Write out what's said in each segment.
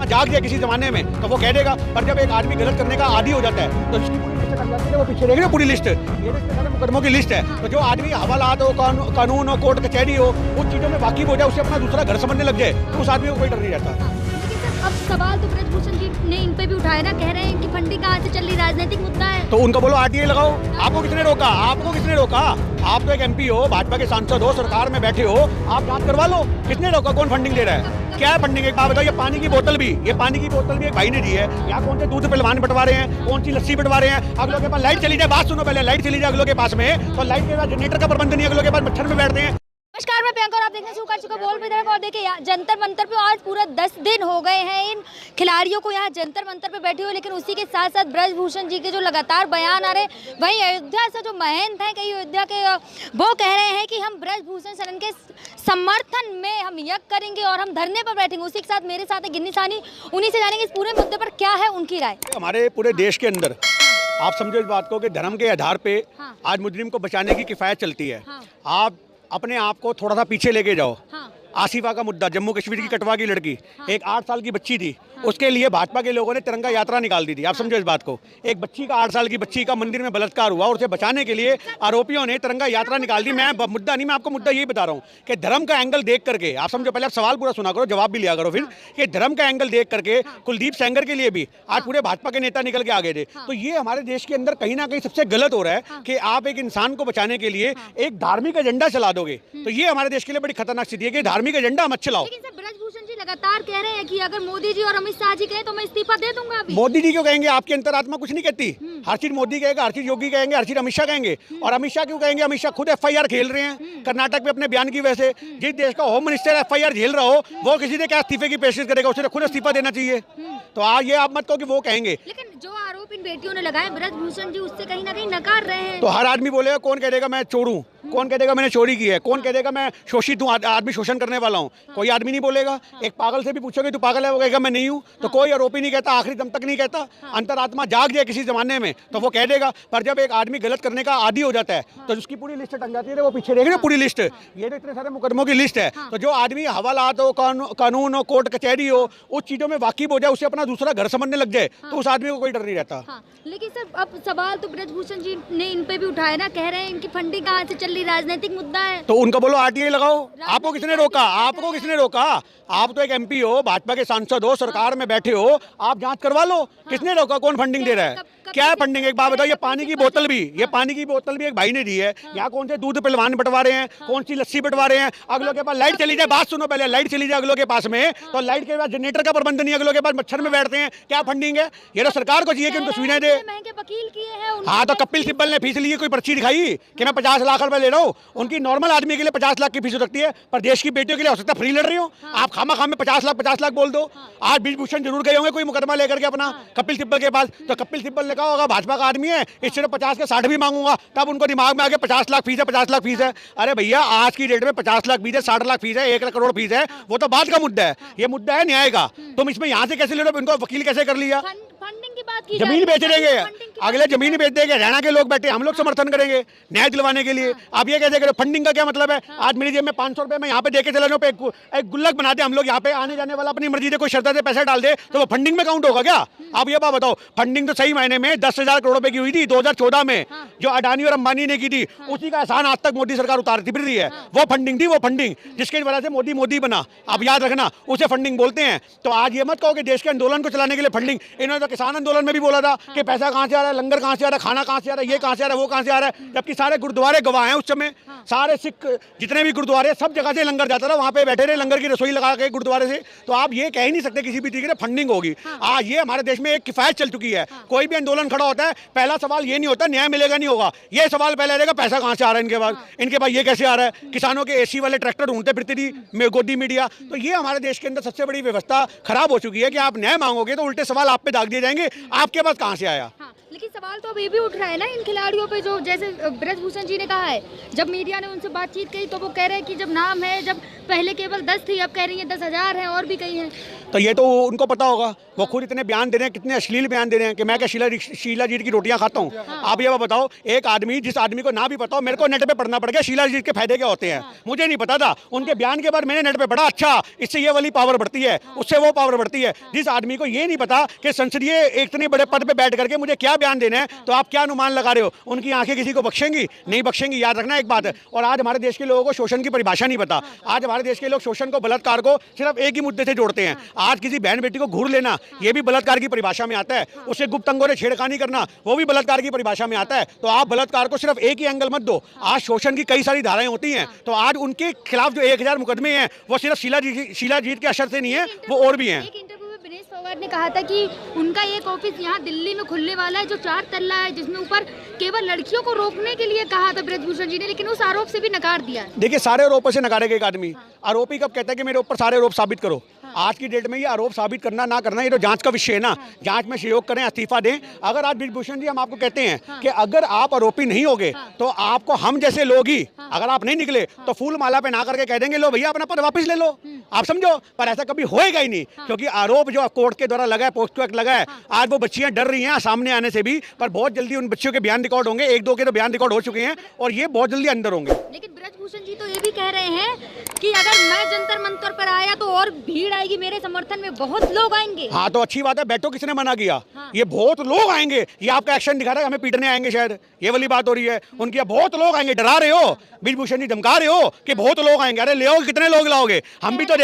जाग जाए किसी जमाने में तो वो कह देगा, पर जब एक आदमी गलत करने का आदी हो जाता है तो इसकी पूरी लिस्ट लग जाती है। वो पीछे रहेगी ना पूरी लिस्ट, ये लिस्ट सारे मुकदमों की लिस्ट है। तो जो आदमी हवालात हो, कानून हो, कोर्ट कचहरी हो, उन चीजों में वाकिफ हो जाए, उससे अपना दूसरा घर समझने लग जाए, तो उस आदमी को कोई डर नहीं रहता। अब सवाल तो ब्रजभूषण जी ने इन पे भी उठाया ना, कह रहे हैं कि फंडिंग कहाँ से चल रही, राजनीतिक मुद्दा है। तो उनको बोलो आरटीआई लगाओ। आपको किसने रोका? आपको किसने रोका? आप तो एक एमपी हो, भाजपा के सांसद हो, सरकार में बैठे हो, आप जांच करवा लो। किसने रोका? कौन फंडिंग दे रहा है? क्या है फंडिंग? एक बात बताओ, ये पानी की बोतल भी एक भाई ने दी है। यहाँ कौन से दूध पहलवान बंटवा रहे हैं, कौन सी लस्सी बंटवा रहे हैं। अगलों के पास लाइट चली जाए, बात सुनो पहले, लाइट चली जाए अगलों के पास में, तो लाइट के बाद जनरेटर का प्रबंध नहीं, अगलों के पास मच्छर में बैठते हैं। नमस्कार, मैं प्रियंका और आप देखना शुरू कर चुका बोल विधायक। और देखिए जंतर मंतर पे आज पूरा 10 दिन हो गए हैं इन खिलाड़ियों को यहाँ जंतर मंतर पे बैठे हुए, लेकिन उसी के साथ साथ ब्रजभूषण जी के जो लगातार बयान आ रहे हैं, वहीं अयोध्या से जो महंत हैं कई अयोध्या के, वो कह रहे हैं कि हम ब्रजभूषण शरण के समर्थन में हम यज्ञ करेंगे और हम धरने पर बैठेंगे। उसी के साथ मेरे साथ है गिन्नी सानी, उन्हीं से जानेंगे इस पूरे मुद्दे पर क्या है उनकी राय। हमारे पूरे देश के अंदर आप समझो इस बात को कि धर्म के आधार पे आज मुजरिम को बचाने की किफायत चलती है। आप अपने आप को थोड़ा सा पीछे लेके जाओ। आसिफा का मुद्दा, जम्मू कश्मीर की कटवा की लड़की, एक 8 साल की बच्ची थी, उसके लिए भाजपा के लोगों ने तिरंगा यात्रा निकाल दी थी। आप समझो इस बात को, एक बच्ची का 8 साल की बच्ची का मंदिर में बलात्कार हुआ और उसे बचाने के लिए आरोपियों ने तिरंगा यात्रा निकाल दी। मैं मुद्दा नहीं, मैं आपको मुद्दा यही बता रहा हूँ कि धर्म का एंगल देख करके, आप समझो, पहले आप सवाल पूरा सुना करो, जवाब भी लिया करो फिर, कि धर्म का एंगल देख करके कुलदीप सेंगर के लिए भी आज पूरे भाजपा के नेता निकल के आ गए थे। तो ये हमारे देश के अंदर कहीं ना कहीं सबसे गलत हो रहा है कि आप एक इंसान को बचाने के लिए एक धार्मिक एजेंडा चला दोगे। तो ये हमारे देश के लिए बड़ी खतरनाक स्थिति है कि धार्मिक एजेंडा मत चलाओ। लेकिन सर ब्रजभूषण जी लगातार कह रहे हैं कि अगर मोदी जी और अमित शाह जी कहें तो मैं इस्तीफा दे दूंगा। अभी मोदी जी क्यों कहेंगे? आपकी अंतरात्मा कुछ नहीं कहती। हर चीज मोदी कहेगा, हर चीज योगी कहेंगे, हर चीज अमित शाह कहेंगे। और अमित शाह क्यों कहेंगे? अमित शाह खुद एफआईआर खेल रहे हैं कर्नाटक में अपने बयान की वजह से। जिस देश का होम मिनिस्टर एफआईआर झेल रहा हो, वो किसी ने क्या इस्तीफे की पेशकश करेगा? उसे खुद इस्तीफा देना चाहिए। तो आज ये आप मत कहो कि वो कहेंगे। लेकिन जो आरोप इन बेटियों ने लगाए ब्रजभूषण जी उससे कहीं ना कहीं नकार रहे हैं। तो हर आदमी बोलेगा, कौन कह देगा मैं चोर हूँ, कौन कह देगा मैंने चोरी की है, कौन कह देगा मैं शोषित हूँ, आदमी शोषण करने वाला हूँ। कोई आदमी नहीं बोलेगा। एक पागल से भी पूछोगे तू पागल है, वो कहेगा मैं नहीं हूँ। तो कोई आरोपी नहीं कहता, आखिरी दम तक नहीं कहता। अंतरात्मा जाग जाए किसी जमाने में तो वो कह देगा, पर जब एक आदमी गलत करने का आदी हो जाता है तो उसकी पूरी लिस्ट टंग जाती है। वो पीछे रहेगी ना पूरी लिस्ट, ये तो इतने सारे मुकदमों की लिस्ट है। तो जो आदमी हवालात हो, कानून हो, कोर्ट कचहरी हो, उस चीजों में वाकिफ हो जाए, उसे अपना दूसरा घर समझने लग जाए, तो उस आदमी को कोई डर नहीं रहता। लेकिन सर अब सवाल तो ब्रजभूषण जी ने इन पे भी उठाया ना, कह रहे हैं इनकी फंडिंग कहाँ से चल रही, राजनीतिक मुद्दा है। तो उनको बोलो आरटीआई लगाओ। आपको किसने रोका? आपको किसने रोका? आप तो एक एमपी हो, भाजपा के सांसद हो, सरकार में बैठे हो, आप जांच करवा लो। किसने रोका? कौन फंडिंग दे रहा है? क्या है फंडिंग? एक बात बताओ, ये पानी की बोतल भी एक भाई ने दी है। यहाँ कौन से दूध पहलवान बंटवा रहे हैं, कौन सी लस्सी बंटवा रहे हैं। अगलों के पास लाइट चली जाए, बात सुनो पहले, लाइट चली जाए अगलों के पास में, तो लाइट के बाद जनरेटर का प्रबंध नहीं, अगलों के पास मच्छर में बैठते हैं। क्या फंडिंग है? ये तो सरकार को चाहिए कि उनको सुविधाएं दे। महंगे वकील किए हैं। हाँ, तो कपिल सिब्बल ने फीस ली, कोई पर्ची दिखाई कि मैं 50 लाख रुपए ले रहा हूँ? उनकी नॉर्मल आदमी के लिए 50 लाख की फीस हो सकती है, पर देश की बेटियों के लिए हो सकता है फ्री लड़ रही हो। आप खामा खाम में 50 लाख बोल दो। आज ब्रजभूषण जरूर गए होंगे कोई मुकदमा लेकर के अपना कपिल सिब्बल के पास, तो कपिल सिब्बल ने कहा होगा भाजपा का आदमी है, इससे तो 50 के 60 भी मांगूंगा। तब उनको दिमाग में आ गया 50 लाख फीस है, 50 लाख फीस है। अरे भैया, आज की डेट में 50 लाख फीस है, 60 लाख फीस है, 1 करोड़ फीस है, वो तो बाद का मुद्दा है। ये मुद्दा है न्याय का। तुम इसमें यहाँ से कैसे ले लो? इनको वकील कैसे कर लिया? फंडिंग की बात की, जमीन बेच देंगे, अगले जमीन बेच देंगे, हरियाणा के लोग बैठे, हम लोग समर्थन करेंगे न्याय दिलवाने के लिए। आप ये कैसे करें? फंडिंग का क्या मतलब है? आज मेरी जेब में 500 रुपए मैं यहाँ पे देके चला जाऊँ, एक गुल्लक बना दे हम लोग, यहाँ पे आने जाने वाला अपनी मर्जी से कोई शर्त से पैसा डाल दे, तो वो फंडिंग में काउंट होगा क्या? आप ये बात बताओ। फंडिंग तो सही मायने में 10,000 करोड़ रुपए की हुई थी 2014 में, जो अडानी और अंबानी ने की थी। उसी का एहसान आज तक मोदी सरकार उतारती फिर रही है। वो फंडिंग जिसकी वजह से मोदी बना, आप याद रखना, उसे फंडिंग बोलते हैं। तो आज ये मत कहो कि देश के आंदोलन को चलाने के लिए फंडिंग। इन्होंने तो किसान आंदोलन में भी बोला था कि पैसा कहां से आ रहा है, लंगर कहां से आ रहा है, खाना कहां से आ रहा है, ये कहां से आ रहा है, वो कहां से आ रहा है, जबकि सारे गुरुद्वारे गवाह हैं। उस समय सारे सिख जितने भी गुरुद्वारे, सब जगह से लंगर जाता था, वहां पे बैठे रहे लंगर की रसोई लगा के गुरुद्वारे से। तो आप ये कह ही नहीं सकते किसी भी तरीके से फंडिंग होगी। आज ये हमारे देश में एक किफायत चल चुकी है। कोई भी आंदोलन खड़ा होता है, पहला सवाल ये नहीं होता न्याय मिलेगा नहीं होगा, ये सवाल पहले रहेगा पैसा कहां से आ रहा है इनके पास ये कैसे आ रहा है। किसानों के एसी वाले ट्रैक्टर ढूंढते फिरती थी गोदी मीडिया। तो ये हमारे देश के अंदर सबसे बड़ी व्यवस्था खराब हो चुकी है कि आप न्याय मांगोगे तो उल्टे सवाल आप पे दाग दिए जाएंगे, आपके पास कहां से आया। लेकिन सवाल तो अब ये भी उठ रहा है ना इन खिलाड़ियों पे, जो जैसे ब्रजभूषण जी ने कहा है, जब मीडिया ने उनसे बातचीत की तो वो कह रहे हैं कि जब नाम है, जब पहले केवल 10 थी, अब कह रही है 10,000 है और भी कई हैं। तो ये तो उनको पता होगा, वो खुद इतने बयान दे रहे हैं, कितने अश्लील बयान दे रहे हैं कि मैं क्या शीला जीत की रोटियां खाता हूँ। आप ये बताओ, एक आदमी, जिस आदमी को ना भी पता हो, मेरे को नेट पे पढ़ना पड़ गया शीला जीत के फायदे क्या होते हैं, मुझे नहीं पता था। उनके बयान के बाद मैंने नेट पे पढ़ा, अच्छा इससे ये वाली पावर बढ़ती है, उससे वो पावर बढ़ती है। जिस आदमी को ये नहीं पता कि संसदीय इतने बड़े पद पे बैठ करके मुझे क्या बयान देना है, तो आप क्या अनुमान लगा रहे हो? उनकी आंखें किसी को बख्शेंगी? नहीं बख्शेंगी, याद रखना एक बात है। और आज हमारे देश के लोगों को शोषण की परिभाषा नहीं पता। आज हमारे देश के लोग शोषण को, बलात्कार को सिर्फ एक ही मुद्दे से जोड़ते हैं। आज किसी बहन बेटी को घूर लेना, ये भी बलात्कार की परिभाषा में आता है। उसे गुप्त अंगों से छेड़खानी करना, वो भी बलात्कार की परिभाषा में आता है। तो आप बलात्कार को सिर्फ एक ही एंगल मत दो। आज शोषण की कई सारी धाराएं होती हैं। तो आज उनके खिलाफ जो 1000 मुकदमे हैं, वो सिर्फ शीला जीत के असर से नहीं है, वो और भी हैं। एक इंटरव्यू में विनेश फोगाट ने कहा था कि उनका एक ऑफिस यहाँ दिल्ली में खुलने वाला है, जो 4 तल्ला है, जिसमें ऊपर केवल लड़कियों को रोकने के लिए कहा था ब्रजभूषण जी ने, लेकिन उस आरोप से भी नकार दिया। देखिए, सारे आरोपों से नकारेगा एक आदमी। आरोपी कब कहता है कि मेरे ऊपर सारे आरोप साबित करो? आज की डेट में ये आरोप साबित करना ना करना, ये तो जांच का विषय है ना। जांच में सहयोग करें, इस्तीफा दें। अगर आज ब्रजभूषण जी, हम आपको कहते हैं कि अगर आप आरोपी नहीं होगे तो आपको हम जैसे लोग ही, अगर आप नहीं निकले तो फूल माला पे ना करके कह देंगे लो भैया अपना पद वापस ले लो। आप समझो, पर ऐसा कभी होएगा ही नहीं, क्योंकि आरोप जो कोर्ट के द्वारा लगा है, पोस्को एक्ट लगा है। आज वो बच्चियां डर रही हैं सामने आने से भी, पर बहुत जल्दी उन बच्चियों के बयान रिकॉर्ड होंगे। 1-2 के तो बयान रिकॉर्ड हो चुके हैं और ये बहुत जल्दी अंदर होंगे। लेकिन ब्रजभूषण जी तो ये भी कह रहे हैं कि अगर मैं जंतर मंतर पर आया तो और भीड़ आएगी, मेरे समर्थन में बहुत लोग आएंगे। हाँ, तो अच्छी बात है, बैठो, किसने मना किया? ये बहुत लोग आएंगे, ये आपका एक्शन दिखा रहा है हमें पीटने आएंगे, शायद ये वाली बात हो रही है उनकी। बहुत लोग आएंगे, डरा रहे हो ब्रजभूषण जी, धमका रहे हो कि बहुत लोग आएंगे। अरे ले आओ, कितने लोग लाओगे? हम भी तो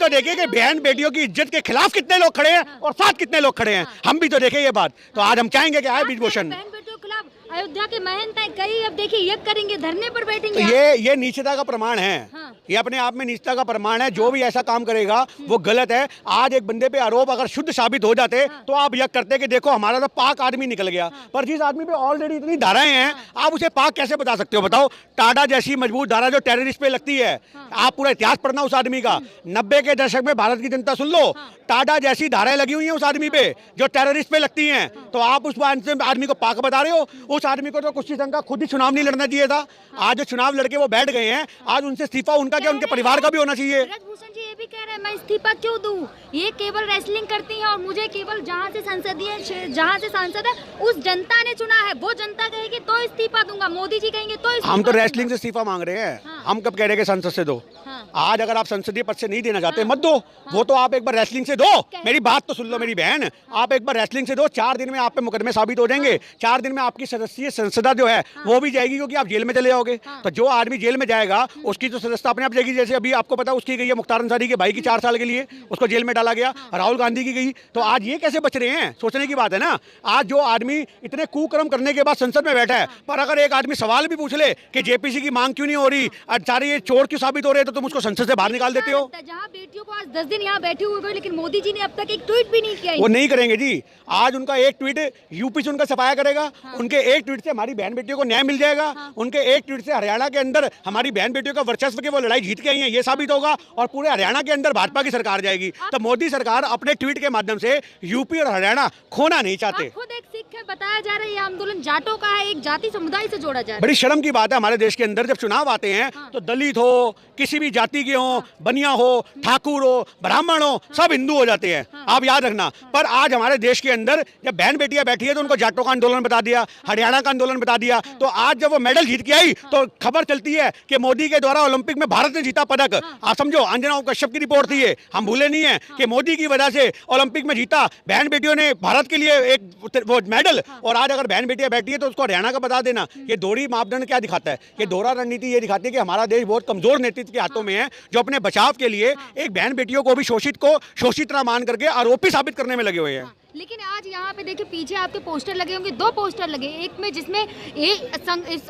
देखें कि बहन बेटियों की इज्जत के खिलाफ कितने लोग खड़े हैं और साथ कितने लोग खड़े हैं। हम भी तो देखें ये बात। तो आज हम चाहेंगे कि आए ब्रजभूषण। बहन बेटियों के खिलाफ अयोध्या के महंत हैं कई, अब देखिए यज्ञ करेंगे, धरने पर बैठेंगे। तो ये नीचता का प्रमाण है। ये अपने आप में नीचता का प्रमाण है। जो भी ऐसा काम करेगा वो गलत है। आज एक बंदे पे आरोप अगर शुद्ध साबित हो जाते तो आप यज्ञ करते कि देखो हमारा तो पाक आदमी निकल गया। पर जिस आदमी पे ऑलरेडी इतनी धाराएं हैं, आप उसे पाक कैसे बता सकते हो? बताओ। टाडा जैसी मजबूत धारा जो टेररिस्ट पे लगती है, आप पूरा इतिहास पढ़ना उस आदमी का। 90 के दशक में भारत की जनता सुन लो, टाडा जैसी धाराएं लगी हुई हैं उस आदमी पे जो टेररिस्ट पे लगती हैं। तो आप उस आदमी को पाक बता रहे हो? उस आदमी को तो कुछ संघ का खुद ही चुनाव नहीं लड़ना चाहिए था। आज जो चुनाव लड़के वो बैठ गए हैं, आज उनसे इस्तीफा उनका क्या उनके परिवार का भी होना चाहिए। ब्रजभूषण जी ये भी कह रहे हैं मैं इस्तीफा क्यों दूं, ये केवल रेसलिंग करती हैं और मुझे केवल जहां से सांसद है उस जनता ने चुना है, वो जनता कहेगी तो इस्तीफा दूंगा, मोदी जी कहेंगे तो इस्तीफा। हम तो रेसलिंग से इस्तीफा मांग रहे हैं। हम कब कह रहे हैं कि संसद से दो? आज अगर आप संसदीय पद से नहीं देना चाहते मत दो, वो तो आप एक बार रेसलिंग से दो। मेरी बात तो सुन लो मेरी बहन, आप एक बार रेसलिंग से दो, 4 दिन में आप पे मुकदमे साबित हो जाएंगे। 4 दिन में आपकी सदस्यीय संसदा जो है वो भी जाएगी, क्योंकि आप जेल में चले जाओगे। तो जो आदमी जेल में जाएगा उसकी तो सदस्यता अपने आप जाएगी। जैसे अभी आपको पता उसकी गई है मुख्तार अंसारी के भाई की 4 साल के लिए, उसको जेल में डाला गया। राहुल गांधी की गई। तो आज ये कैसे बच रहे हैं, सोचने की बात है ना। आज जो आदमी इतने कुकर्म करने के बाद संसद में बैठा है, पर अगर एक आदमी सवाल भी पूछ ले कि जेपीसी की मांग क्यों नहीं हो रही, सारे ये चोर क्यों साबित हो रहे हैं, तो तुम उसको संसद से बाहर निकाल देते हो। जहां बेटियों को आज 10 दिन यहाँ बैठे हुए, लेकिन मोदी जी ने अब तक एक ट्वीट भी नहीं किया। वो नहीं करेंगे जी। आज उनका एक ट्वीट यूपी से उनका सफाया करेगा। उनके एक ट्वीट से हमारी बहन बेटियों को न्याय मिल जाएगा। उनके एक ट्वीट से हरियाणा के अंदर हमारी बहन बेटियों का वर्चस्व की वो लड़ाई जीत के आई है, ये साबित होगा। और पूरे हरियाणा के अंदर भाजपा की सरकार जाएगी। तो मोदी सरकार अपने ट्वीट के माध्यम से यूपी और हरियाणा खोना नहीं चाहते। खुद एक सिख है, बताया जा रहा है ये आंदोलन जाटों का है, एक जाति समुदाय से जोड़ा जा रहा है। बड़ी शर्म की बात है हमारे देश के अंदर, जब चुनाव आते हैं तो दलित हो, किसी भी जाति के हो, बनिया हो, ठाकुर हो, ब्राह्मण हो, सब हिंदू हो जाते हैं। आप याद रखना। पर आज हमारे देश के अंदर जब बहन बेटियां बैठी है तो उनको जाटों का आंदोलन बता दिया, हरियाणा का आंदोलन बता दिया। तो आज जब वो मेडल जीत के आई तो खबर चलती है कि मोदी के द्वारा ओलंपिक में भारत ने जीता पदक। आप समझो, अंजना कश्यप की रिपोर्ट थी ये, हम भूले नहीं है कि मोदी की वजह से ओलंपिक में जीता बहन बेटियों ने भारत के लिए एक वो मेडल। और आज अगर बहन बेटियां बैठी है तो उसको हरियाणा का बता देना। ये दोहरी मापदंड क्या दिखाता है? ये दोहरा रणनीति ये दिखाती है कि हमारा देश बहुत कमजोर नेतृत्व के हाथों में है, जो अपने बचाव के लिए एक बहन बेटियों को भी शोषित ना मान करके आरोपी साबित करने में लगे हुए हैं। लेकिन आज यहाँ पे देखिए पीछे आपके पोस्टर लगे होंगे, 2 पोस्टर लगे, एक में जिसमें एक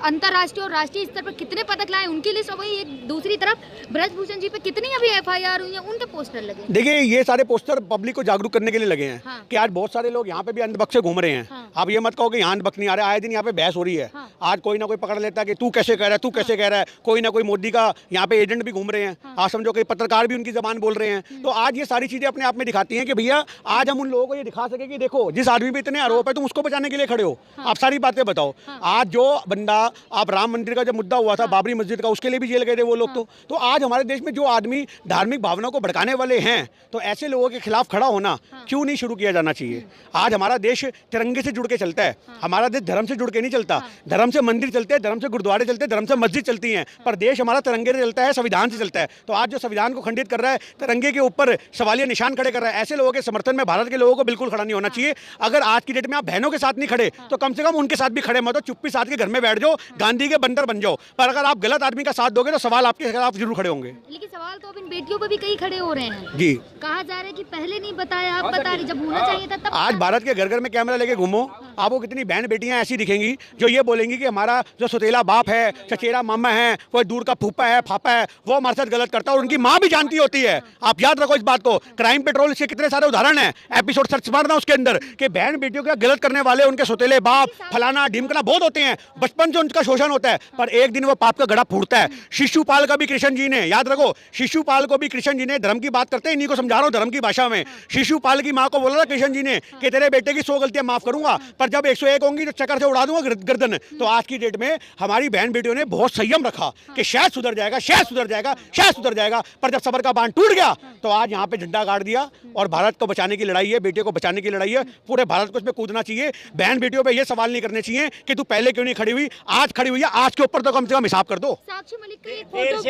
अंतर्राष्ट्रीय और राष्ट्रीय स्तर पर कितने पदक लाए उनकी लिस्ट हो गई, एक दूसरी तरफ ब्रजभूषण जी पे कितनी अभी FIR हुई है उनके पोस्टर लगे। देखिए ये सारे पोस्टर पब्लिक को जागरूक करने के लिए लगे हैं। कि आज बहुत सारे लोग यहाँ पे भी अंधभक्त से घूम रहे हैं। आप ये मत कहो कि यहाँ अंधभक्त नहीं आ रहा है, आए दिन यहाँ पे बहस हो रही है। आज कोई ना कोई पकड़ लेता है कि तू कैसे कह रहा है, तू कैसे कह रहा है। कोई ना कोई मोदी का यहाँ पे एजेंट भी घूम रहे हैं। आप समझो कि पत्रकार भी उनकी जबान बोल रहे हैं। तो आज ये सारी चीजें अपने आप में दिखाती हैं कि भैया आज हम उन लोगों को ये दिखा सके कि देखो जिस आदमी पे इतने आरोप है तुम उसको बचाने के लिए खड़े हो। आप सारी बातें बताओ। आज जो बंदा, आप राम मंदिर का जब मुद्दा हुआ था, बाबरी मस्जिद का, उसके लिए भी जेल गए थे वो लोग। तो आज हमारे देश में जो आदमी धार्मिक भावना को भड़काने वाले हैं, तो ऐसे लोगों के खिलाफ खड़ा होना क्यों नहीं शुरू किया जाना चाहिए। आज हमारा देश तिरंगे से जुड़ के चलता है, हमारा देश धर्म से जुड़ के नहीं चलता। धर्म से मंदिर चलते हैं, धर्म से गुरुद्वारे चलते हैं, धर्म से मस्जिद चलती हैं, पर देश हमारा तिरंगे से चलता है, संविधान से चलता है। तो आज जो संविधान को खंडित कर रहा है, तिरंगे के ऊपर सवालिया निशान खड़े कर रहा है, ऐसे लोगों के समर्थन में भारत के लोगों को बिल्कुल खड़ा नहीं होना चाहिए। अगर आज की डेट में आप बहनों के साथ नहीं खड़े तो कम से कम उनके साथ भी खड़े मत हो, चुप्पी साथ के घर में बैठ जाओ, गांधी के बंदर बन जाओ। पर अगर आप गलत आदमी का साथ दोगे तो सवाल आपके खिलाफ जरूर खड़े होंगे। लेकिन सवाल तो अब इन बेटियों पे भी कई खड़े हो रहे हैं जी। कहा जा रहा है कि पहले नहीं बताया, अब बता रही, जब होना चाहिए था तब। आज भारत के घर घर में कैमरा लेके घूमो, आपको कितनी बहन बेटियां ऐसी दिखेंगी जो ये बोलेंगी कि हमारा जो सौतेला बाप है, चचेरा मामा है, वो दूर का फूफा है, फापा है, वो हमारे साथ गलत करता है, और उनकी माँ भी जानती होती है। आप याद रखो इस बात को। क्राइम पेट्रोल से कितने सारे उदाहरण हैं, एपिसोड सर्च मारना उसके अंदर, कि बहन बेटियों का गलत करने वाले उनके सौतेले बाप, फलाना ढिमकना बहुत होते हैं, बचपन से उनका शोषण होता है, पर एक दिन वो पाप का गड़ा फूटता है। शिशुपाल का भी कृष्ण जी ने, याद रखो, शिशुपाल को भी कृष्ण जी ने, धर्म की बात करते हैं, इन्हीं को समझा रहा हूँ धर्म की भाषा में, शिशुपाल की माँ को बोला था कृष्ण जी ने कि तेरे बेटे की 100 गलतियां माफ करूंगा, पर जब 101 होंगी तो चक्कर से उड़ा दूंगा गर्दन। तो आज की डेट में हमारी बहन बेटियों ने बहुत संयम रखा कि शायद सुधर जाएगा, शायद सुधर जाएगा, शायद सुधर जाएगा, पर जब सबर का बांध टूट गया तो आज यहाँ पे झंडा गाड़ दिया। और भारत को बचाने की लड़ाई है, बेटियों को बचाने की लड़ाई है, पूरे भारत को इसमें कूदना चाहिए। बहन बेटियों पे ये सवाल नहीं करने चाहिए कि तू पहले क्यों नहीं खड़ी हुई, आज खड़ी हुई है, आज के ऊपर तो कम से कम हिसाब कर दो। साक्षी मलिक का एक फोटो,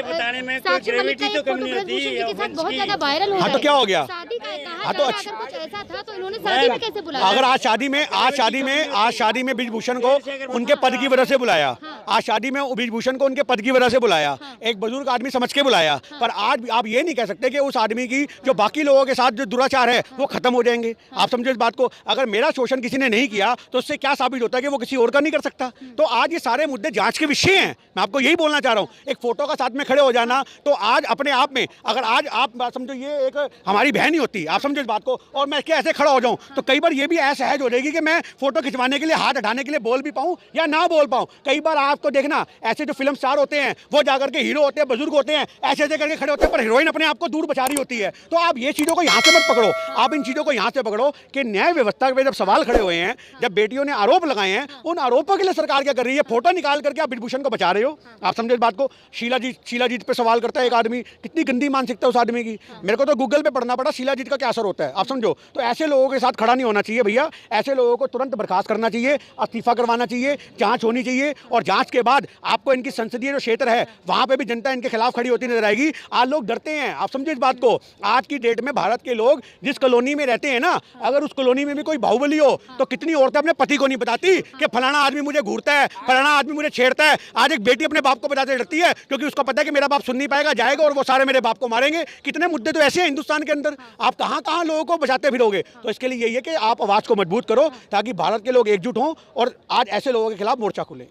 साक्षी मलिक का एक फोटो ब्रजभूषण जी के साथ बहुत ज्यादा वायरल हो रहा है। हाँ तो क्या हो गया? शादी का कहा हाँ तो अगर कुछ ऐसा था तो इन्होंने शादी में कैसे बुलाया? अगर आज शादी में ब्रजभूषण को उनके पद की वजह से बुलाया, आज शादी में ब्रजभूषण को उनके पद की वजह से बुलाया, एक बुजुर्ग आदमी समझ के बुलाया, पर आज आप ये नहीं कह सकते कि उस आदमी की जो बाकी लोगों के साथ जो दुराचार है वो खत्म हो जाएंगे। आप समझो इस बात को। अगर मेरा शोषण किसी ने नहीं किया तो उससे क्या साबित होता है कि वो किसी और का नहीं कर सकता। तो आज ये सारे मुद्दे जांच के विषय हैं। मैं आपको यही बोलना चाह रहा हूँ। एक फोटो का साथ में खड़े हो जाना तो आज अपने आप में, अगर आज आप समझो ये एक हमारी बहन ही होती, आप समझो इस बात को, और मैं क्या ऐसे खड़ा हो जाऊं तो कई बार ये भी असहज हो जाएगी कि मैं फोटो खिंचवाने के लिए हाथ हटाने के लिए बोल भी पाऊं या ना बोल पाऊं। कई बार आपको देखना ऐसे जो फिल्म स्टार होते हैं वो जाकर के हीरो होते हैं, बुजुर्ग होते हैं, ऐसे ऐसे करके खड़े होते हैं, पर हीरोइन अपने आप को दूर बचा रही होती है। तो आप ये चीज़ों को यहाँ से मत पकड़ो, आप इन चीज़ों को यहाँ से पकड़ो कि न्याय व्यवस्था पे जब सवाल खड़े हुए हैं, जब बेटियों ने आरोप लगाए हैं, उन आरोपों के लिए सरकार क्या कर रही है? फोटो निकाल करके आप ब्रजभूषण को बचा रहे हो। आप समझे इस बात को। शीला जीत पे सवाल करता है एक आदमी, कितनी गंदी मानसिकता है उस आदमी की। मेरे को तो गूगल पे पढ़ना पड़ा शीला जीत का क्या असर होता है। आप समझो। तो ऐसे लोगों के साथ खड़ा नहीं होना चाहिए भैया। ऐसे लोगों को तुरंत बर्खास्त करना चाहिए, इस्तीफा करवाना चाहिए, जांच होनी चाहिए, और जांच के बाद आपको इनकी संसदीय जो क्षेत्र है वहां पे भी जनता इनके खिलाफ खड़ी होती नजर आएगी। आज लोग डरते हैं। आप समझे इस बात को। आज की डेट में भारत के लोग जिस कॉलोनी में रहते हैं ना, अगर उस कॉलोनी में भी कोई बाहुबली हो तो कितनी औरतें अपने पति को नहीं बताती कि फलाना आदमी मुझे घूरता है, फलाना आदमी मुझे छेड़ता है। आज एक बेटी अपने बाप को बताते डरती है क्योंकि उसको पता है कि मेरा बाप सुन नहीं पाएगा, जाएगा और वो सारे मेरे बाप को मारेंगे। कितने मुद्दे तो ऐसे हैं हिंदुस्तान के अंदर। आप कहां कहां लोगों को बचाते फिरोगे। तो इसके लिए यही है कि आप आवाज को मजबूत करो ताकि भारत के लोग एकजुट हों और आज ऐसे लोगों के खिलाफ मोर्चा खुले।